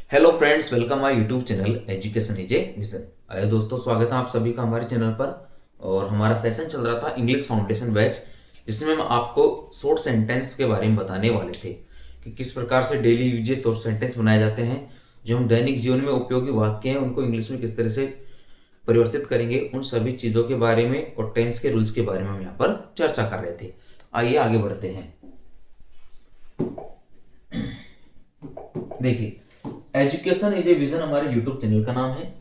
Hello friends, welcome my YouTube channel education is a mission. आइए दोस्तों, स्वागत है आप सभी का हमारे चैनल पर। और हमारा सेशन चल रहा था इंग्लिश फाउंडेशन बैच, जिसमें हम आपको शॉर्ट सेंटेंस के बारे में बताने वाले थे कि किस प्रकार से डेली यूजेस शॉर्ट सेंटेंस बनाए जाते हैं। जो हम दैनिक जीवन में उपयोगी वाक्य हैं उनको इंग्लिश में किस तरह से परिवर्तित करेंगे, उन सभी चीज़ों के बारे में और टेंस के रूल्स के बारे में हम यहाँ पर चर्चा कर रहे थे। आइए आगे बढ़ते हैं। देखिए, एजुकेशन इज ए विजन हमारे यूट्यूब चैनल का नाम है।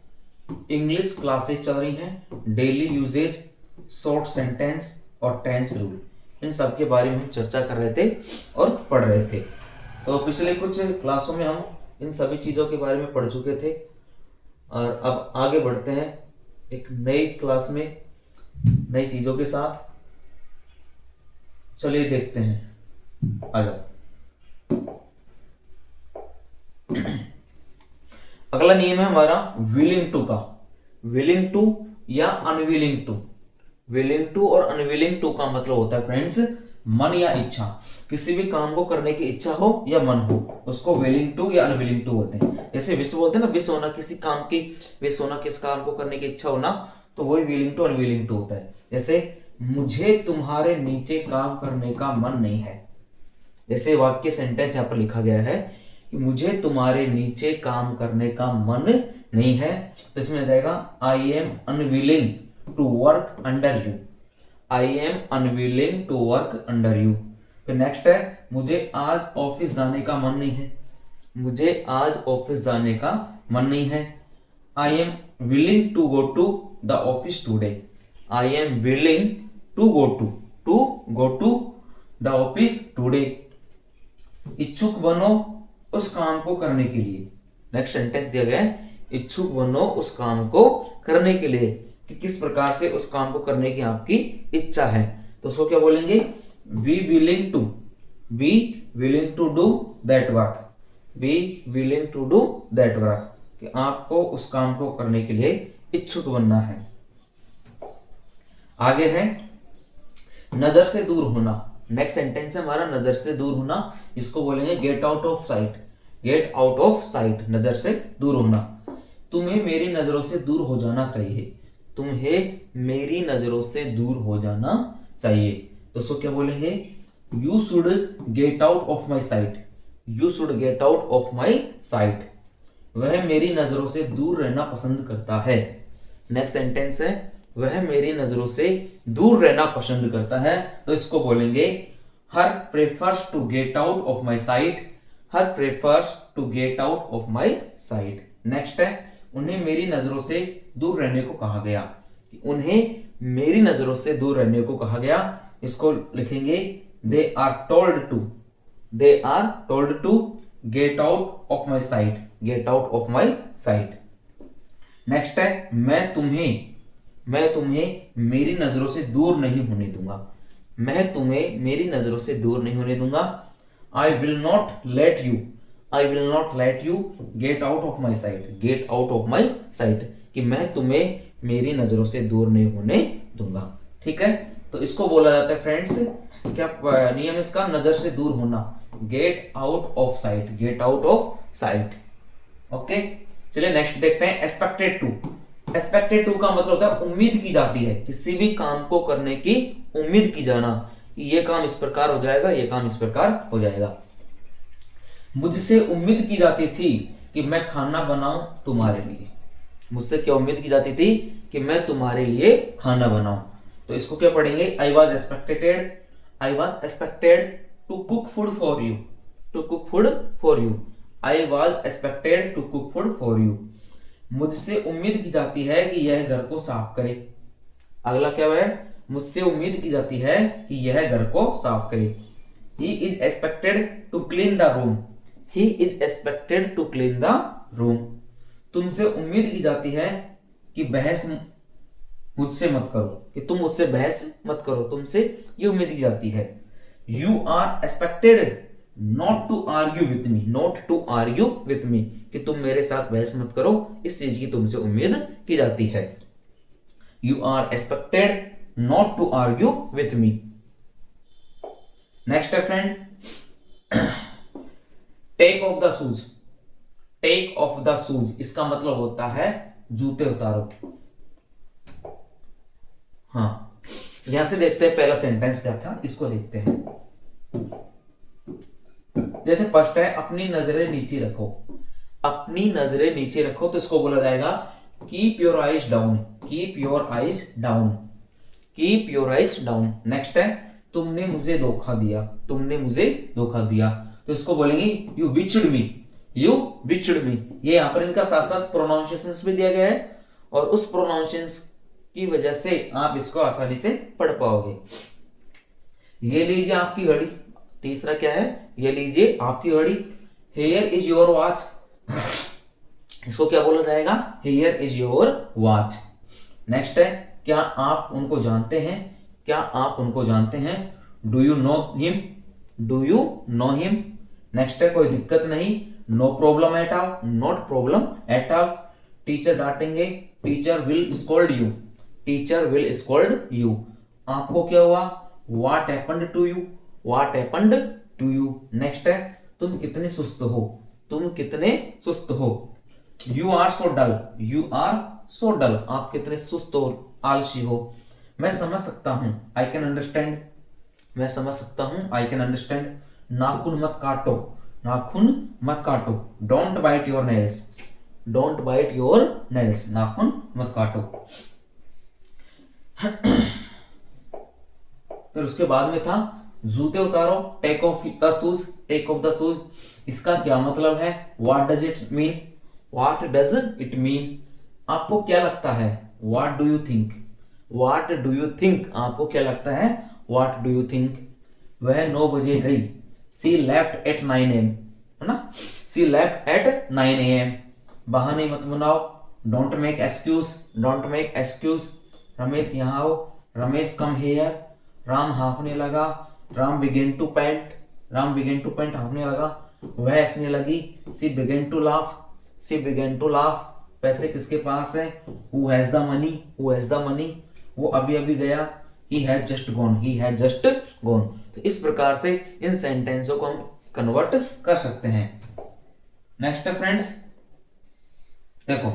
इंग्लिश क्लासेस चल रही हैं, डेली यूजेज, शॉर्ट सेंटेंस और टेंस रूल, इन सब के बारे में हम चर्चा कर रहे थे और पढ़ रहे थे। तो पिछले कुछ क्लासों में हम इन सभी चीज़ों के बारे में पढ़ चुके थे और अब आगे बढ़ते हैं एक नई क्लास में नई चीज़ों के साथ। चलिए देखते हैं, आ जाओ। अगला नियम है हमारा विलिंग टू का। विलिंग टू या अनविलिंग टू। विलिंग टू और अनविलिंग टू का मतलब होता है फ्रेंड्स मन या इच्छा। किसी भी काम को करने की इच्छा हो या मन हो, उसको विलिंग टू या अनविलिंग टू बोलते हैं। जैसे विश बोलते हैं ना, विश होना, किसी काम की विश होना, किस काम को करने की इच्छा होना, तो वही विलिंग टू अनविलिंग टू होता है। जैसे मुझे तुम्हारे नीचे काम करने का मन नहीं है। जैसे वाक्य सेंटेंस यहाँ पर लिखा गया है कि मुझे तुम्हारे नीचे काम करने का मन नहीं है, तो इसमें आ जाएगा I am unwilling to work under you. I am unwilling to work under you. फिर नेक्स्ट है मुझे आज ऑफिस जाने का मन नहीं है। मुझे आज ऑफिस जाने का मन नहीं है। I am willing to go to the office today. I am willing to go to the office today. इच्छुक बनो उस काम को करने के लिए। नेक्स्ट सेंटेंस दिया गया है, इच्छुक बनो उस काम को करने के लिए, कि किस प्रकार से उस काम को करने की आपकी इच्छा है। तो उसको क्या बोलेंगे, be willing to do that work. Be willing to do that work, कि आपको उस काम को करने के लिए इच्छुक बनना है। आगे है नजर से दूर होना। नेक्स्ट सेंटेंस है हमारा नजर से दूर होना, इसको बोलेंगे gate out of site. Get out of site, नजर से दूर होना। तुम्हें मेरी नजरों से दूर हो जाना चाहिए। तुम्हें मेरी नजरों से दूर हो जाना चाहिए, तो उसको क्या बोलेंगे, you should get out of my site. You should get out of my site. वह मेरी नजरों से दूर रहना पसंद करता है। नेक्स्ट सेंटेंस है वह मेरी नजरों से दूर रहना पसंद करता है, तो इसको बोलेंगे her prefers to get out of my sight. Her prefers to get out of my sight. Next है उन्हें मेरी नजरों से दूर रहने को कहा गया। उन्हें मेरी नजरों से दूर रहने को कहा गया, इसको लिखेंगे they are told to get out of my sight. Get out of my sight. Next है मैं तुम्हें मेरी नजरों से दूर नहीं होने दूंगा। मैं तुम्हें मेरी नजरों से दूर नहीं होने दूंगा। I will not let you get out of my sight. Get out of my site, कि मैं तुम्हें मेरी नजरों से दूर नहीं होने दूंगा। ठीक है, तो इसको बोला जाता है फ्रेंड्स, क्या नियम इसका, नजर से दूर होना, gate out of site. Get out of site. Okay, चलिए नेक्स्ट देखते हैं एक्सपेक्टेड टू। एक्सपेक्टेड टू का मतलब होता है उम्मीद की जाती है। किसी भी काम को करने की उम्मीद की जाना, ये काम इस प्रकार हो जाएगा, ये काम इस प्रकार हो जाएगा। मुझसे उम्मीद की जाती थी कि मैं खाना बनाऊं तुम्हारे लिए। मुझसे क्या उम्मीद की जाती थी, कि मैं तुम्हारे लिए खाना बनाऊं, तो इसको क्या पढ़ेंगे, I was expected to cook food for you. To cook food for you. I was expected to cook food for you. मुझसे उम्मीद की जाती है कि यह घर को साफ करे। अगला क्या है, मुझसे उम्मीद की जाती है कि यह घर को साफ करे। He is expected to clean the room. He is expected to clean the room. तुमसे उम्मीद की जाती है कि बहस मुझसे मत करो, कि तुम मुझसे बहस मत करो, तुमसे ये उम्मीद की जाती है। You are expected not to argue with me. Not to argue with me, कि तुम मेरे साथ बहस मत करो, इस चीज की तुमसे उम्मीद की जाती है। You are expected not to argue with me. Next है friend take off the shoes. Take off the shoes, इसका मतलब होता है जूते उतारो। हाँ, यहां से देखते हैं पहला सेंटेंस क्या था, इसको देखते हैं। जैसे फर्स्ट है अपनी नजरें नीचे रखो, अपनी नजरें नीचे रखो, तो इसको बोला जाएगा keep your eyes down, keep your eyes down, keep your eyes down. Next है तुमने मुझे धोखा दिया, तुमने मुझे धोखा दिया, तो इसको बोलेंगे यू विच्ड मी, यू विच्ड मी। ये यहां पर इनका साथ साथ प्रोनाउंसिएशंस भी दिया गया है, और उस प्रोनाउंसिएशंस की वजह से आप इसको आसानी से पढ़ पाओगे। ये लीजिए आपकी घड़ी। तीसरा क्या है, ये लीजिए आपकी घड़ी। हेयर इज योर वॉच, इसको क्या बोला जाएगा, here is your watch. Next है क्या आप उनको जानते हैं, क्या आप उनको जानते हैं, do you know him, do you know him. Next है कोई दिक्कत नहीं, no problem at all, not problem at all. Teacher डांटेंगे, teacher will scold you, teacher will scold you. आपको क्या हुआ, what happened to you, what happened to you. Next है तुम कितने सुस्त हो, तुम कितने सुस्त हो। You are so dull, you are so dull, आप कितने सुस्त हो, आलसी हो। मैं समझ सकता हूं, आई कैन अंडरस्टैंड, मैं समझ सकता हूं, आई कैन अंडरस्टैंड। नाखून मत काटो, नाखून मत काटो। Don't bite your nails, don't bite your nails, नाखून मत काटो। फिर उसके बाद में था जूते उतारो, take off the shoes, take off the shoes. इसका क्या मतलब है, what does it mean, what does it mean. आपको क्या लगता है, what do you think, what do you think, आपको क्या लगता है, व्हाट डू यू थिंक। वह 9 बजे गई, सी लेफ्ट एट 9 AM, है ना, सी लेफ्ट एट 9 AM। बहाने मत बनाओ, don't make excuse, don't make excuse. Ramesh यहाँ आओ, रमेश कम हियर। राम हाफने लगा, Ram began to pant, Ram began to pant, हाफने लगा। वह हंसने लगी, she began to laugh, she began to laugh. पैसे किसके पास है, who has the money, who has the money. वो अभी अभी गया, he has just gone, he has just gone. तो इस प्रकार से इन सेंटेंसों को हम कन्वर्ट कर सकते हैं। नेक्स्ट है फ्रेंड्स, देखो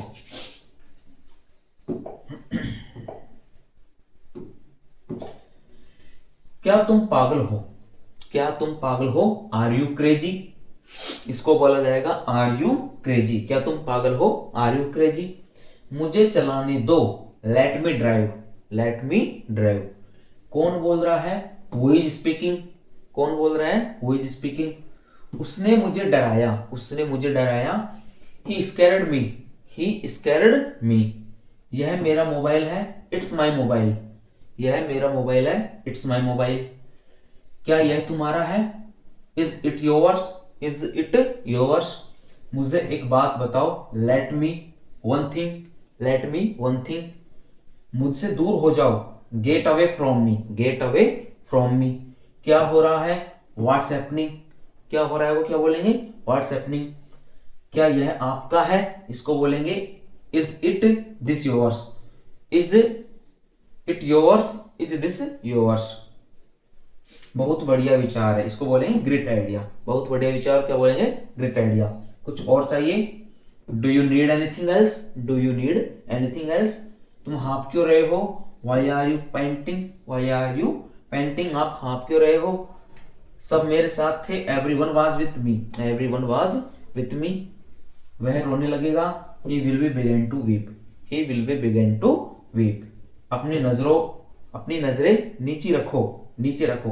क्या तुम पागल हो, क्या तुम पागल हो, आर यू क्रेजी। इसको बोला जाएगा आर यू क्रेजी, क्या तुम पागल हो, आर यू क्रेजी। मुझे चलाने दो, let me drive, let me drive. कौन बोल रहा है, हु इज स्पीकिंग, कौन बोल रहा है, हु इज स्पीकिंग। उसने मुझे डराया, उसने मुझे डराया। ही स्कैर्ड मी, ही स्कैर्ड मी। यह मेरा मोबाइल है, इट्स माई मोबाइल, यह मेरा मोबाइल है, इट्स माई मोबाइल। क्या यह तुम्हारा है, is it yours, is it yours. मुझे एक बात बताओ, let me one thing, let me one thing. मुझसे दूर हो जाओ, get away from me, get away from me. क्या हो रहा है, व्हाट्स हैपनिंग, क्या हो रहा है वो क्या बोलेंगे, व्हाट्स हैपनिंग। क्या यह आपका है, इसको बोलेंगे is it this yours, is it yours, is this yours. बहुत बढ़िया विचार है, इसको बोलेंगे ग्रेट आइडिया, बहुत बढ़िया विचार, क्या बोलेंगे, ग्रेट आइडिया। कुछ और चाहिए, do you need anything else, do you need anything else. तुम हाँफ क्यों रहे हो, why are you panting, why are you panting, आप हाँफ क्यों रहे हो। सब मेरे साथ थे, everyone was with me, everyone was with me. वह रोने लगेगा, he will be begin to weep, he will be begin to weep। अपनी नजरें नीचे रखो, नीचे रखो।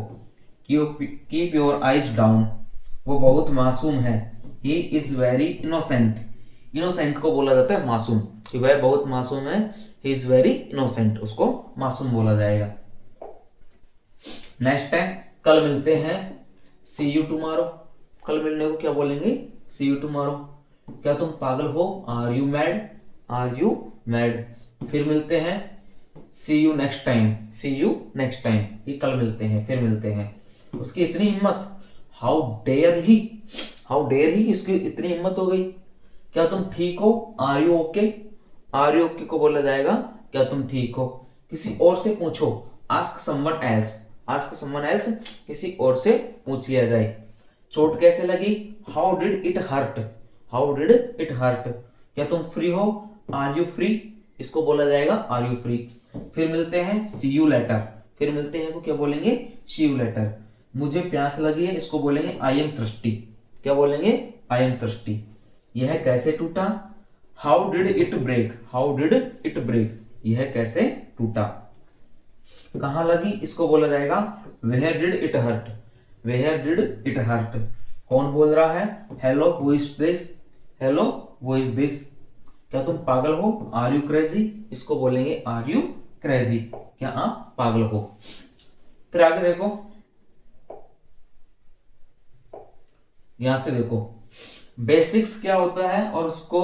कीप योर आइज डाउन, वो बहुत मासूम है। He is very innocent, innocent को बोला जाता है मासूम, कि वह बहुत मासूम है। ही इज वेरी इनोसेंट, उसको मासूम बोला जाएगा। नेक्स्ट है कल मिलते हैं, सी यू टुमारो। कल मिलने को क्या बोलेंगे, सी यू टुमारो। क्या तुम पागल हो, are you mad, are you mad. फिर मिलते हैं, see you next time, see you next time. ये कल मिलते हैं, फिर मिलते हैं। उसकी इतनी हिम्मत, how dare he, how dare he, इसकी इतनी हिम्मत हो गई। क्या तुम ठीक हो, are you okay, are you okay को बोला जाएगा क्या तुम ठीक हो। किसी और से पूछो, ask someone else, ask someone else, किसी और से पूछ लिया जाए। चोट कैसे लगी, how did it hurt, how did it hurt, क्या तुम फ्री हो, आर यू फ्री, इसको बोला जाएगा आर यू फ्री। फिर मिलते हैं सी यू लेटर, फिर मिलते हैं को क्या बोलेंगे सी यू लेटर। मुझे प्यास लगी है, इसको बोलेंगे आई एम थर्स्टी, क्या बोलेंगे आई एम थर्स्टी। यह कैसे टूटा, how did it break, how did it break, यह कैसे टूटा। कहां लगी, इसको बोला जाएगा where did it hurt, where did it hurt. कौन बोल रहा है, hello who is this, hello who is this, क्या तुम पागल हो, आर यू क्रेजी, इसको बोलेंगे आर यू क्रेजी, क्या आप पागल हो। फिर आगे देखो, यहां से देखो बेसिक्स क्या होता है और उसको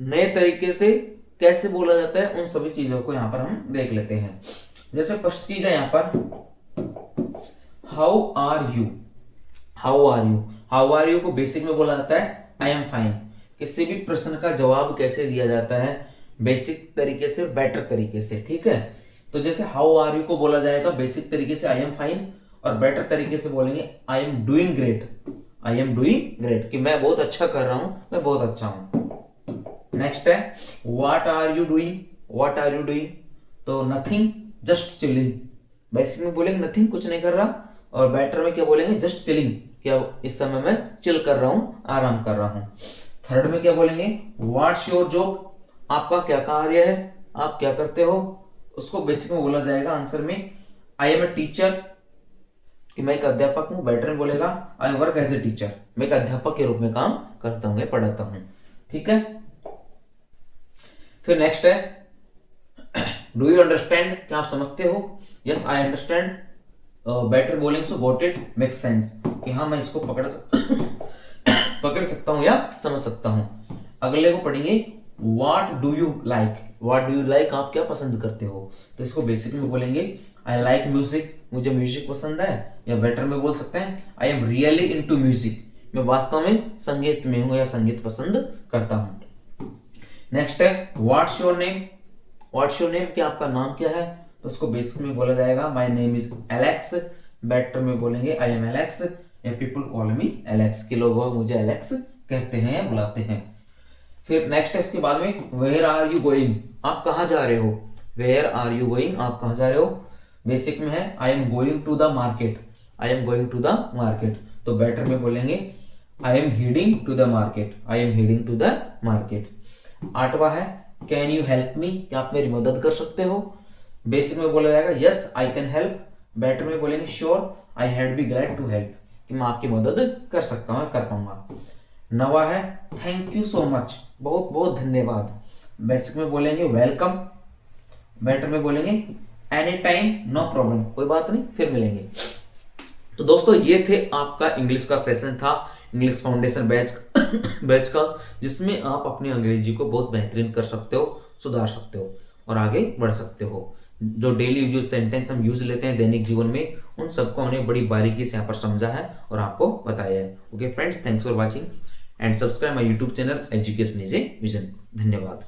नए तरीके से कैसे बोला जाता है, उन सभी चीजों को यहां पर हम देख लेते हैं। जैसे फर्स्ट चीज है यहां पर how are you, how are you, how are you को बेसिक में बोला जाता है आई एम फाइन। किसी भी प्रश्न का जवाब कैसे दिया जाता है, बेसिक तरीके से, बेटर तरीके से, ठीक है। तो जैसे हाउ आर यू को बोला जाएगा बेसिक तरीके से आई एम फाइन, और बेटर तरीके से बोलेंगे I am doing great, I am doing great, कि मैं बहुत अच्छा कर रहा हूं, मैं बहुत अच्छा हूं। नेक्स्ट है what are you doing, what are you doing, तो नथिंग जस्ट चिलिंग, बेसिक में बोलेंगे नथिंग कुछ नहीं कर रहा, और बेटर में क्या बोलेंगे जस्ट चिलिंग, क्या इस समय मैं चिल कर रहा हूं, आराम कर रहा हूं। थर्ड में क्या बोलेंगे व्हाट्स योर जॉब, आपका क्या कार्य है, आप क्या करते हो, उसको बेसिक में बोला जाएगा आंसर में आई एम ए टीचर, कि मैं एक अध्यापक हूं। बेटर में बोलेगा I work as a teacher, मैं एक अध्यापक के रूप में काम करता हूं या पढ़ाता हूं, ठीक है। फिर नेक्स्ट है डू यू अंडरस्टैंड, क्या आप समझते हो, यस आई अंडरस्टैंड। बेटर बोलेंगे सो गॉट इट मेक सेंस, कि हाँ मैं इसको पकड़ सकता हूं या समझ सकता हूं। अगले को पढ़ेंगे what do you like, what do you like, आप क्या पसंद करते हो, तो इसको बेसिक में बोलेंगे आई लाइक म्यूजिक, मुझे म्यूजिक पसंद है, या बेटर में बोल सकते हैं I am really into music, मैं वास्तव में संगीत में हूं या संगीत पसंद करता हूं। नेक्स्ट है what's your name, what's your name, क्या आपका नाम क्या है, तो उसको बेसिक में बोला जाएगा my name is Alex. Better में बोलेंगे आई एम एलेक्स, या पीपल कॉल मी एलेक्स, कि लोग मुझे एलेक्स कहते हैं या बुलाते हैं। फिर नेक्स्ट है इसके बाद में वेयर आर यू गोइंग, आप कहां जा रहे हो, वेयर आर यू गोइंग, आप कहां जा रहे हो। बेसिक में है I am going to the market, I am going to the market, तो बेटर में बोलेंगे I am heading to the market, I am heading to the market. आठवां है कैन यू हेल्प मी, क्या आप मेरी मदद कर सकते हो। बेसिक में बोला जाएगा yes I can help, better में बोलेंगे sure I had be glad to help, कि मैं आपकी मदद कर सकता हूं, कर पाऊंगा। नवा है थैंक यू सो मच, बहुत बहुत धन्यवाद। बेसिक में बोलेंगे वेलकम, बेटर में बोलेंगे एनी टाइम नो प्रॉब्लम, कोई बात नहीं फिर मिलेंगे। तो दोस्तों ये थे आपका इंग्लिश का सेशन था, इंग्लिश फाउंडेशन बैच का, जिसमें आप अपनी अंग्रेजी को बहुत बेहतरीन कर सकते हो, सुधार सकते हो और आगे बढ़ सकते हो। जो डेली यूज सेंटेंस हम यूज लेते हैं दैनिक जीवन में, उन सबको हमने बड़ी बारीकी से यहाँ पर समझा है और आपको बताया है। Okay friends, thanks for watching and subscribe my YouTube channel education is a vision. धन्यवाद।